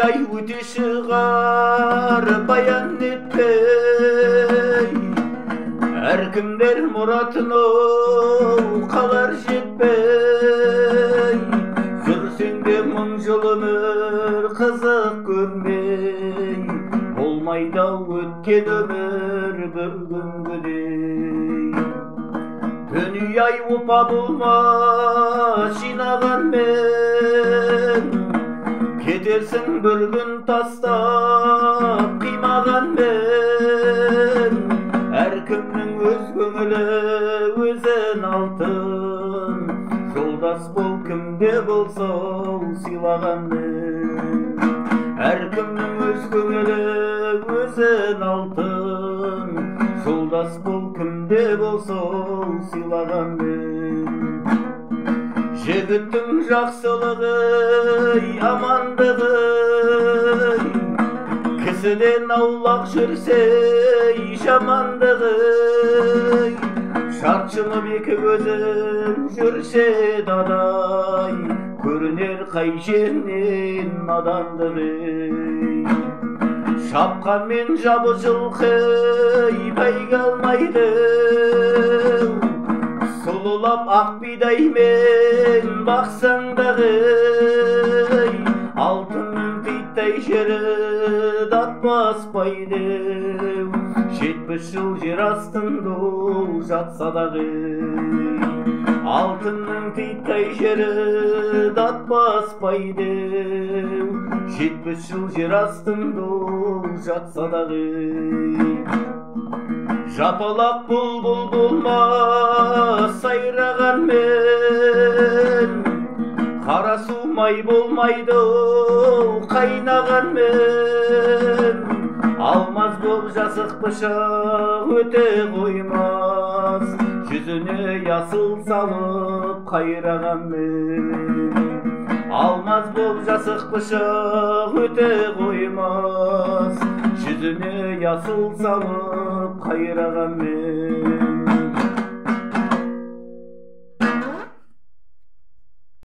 ай өте шығар баян етпей, әркімдер мұратына қалар жетпей, жүрсең де мың жыл өмір қызық көрмей, болмайды өткен өмір бір күнгідей. Дүние-ай опа болма жинаған мен, кетерсің бір күн тастап қимаған мен. Әркімнің өз көңілі өзін алтын, жолдас бол кімде болса сыйлаған мен. Әркімнің өз көңілі өзін алтын, жолдас бол кімде болса сыйлаған мен. Жігіттің жақсылығы амандығы, кісіден аулақ жүрсе жамандығы. Шаршынып екі көзін жүрсе дадай, көрінер қай жерінен надандығы. Шапқанмен жабы жылқы бәйге алмайды, сұлулап ақ бидаймен бақсаң дағы. Алтынның титтей жері дат баспайды, 70 жыл жер астында жатса дағы. Алтынның титтей жері дат баспайды, 70 жыл жер астында жатса дағы. Жапалақ бұлбұл болмас сайраған мен, қара су май болмайды қайнаған мен. Алмаз боп жасық пышақ өте қоймас, жүзіне ясыл салып қайраған мен. Алмаз боп жасық пышақ өте қоймас, жүзіне ясыл салып қайраған мен.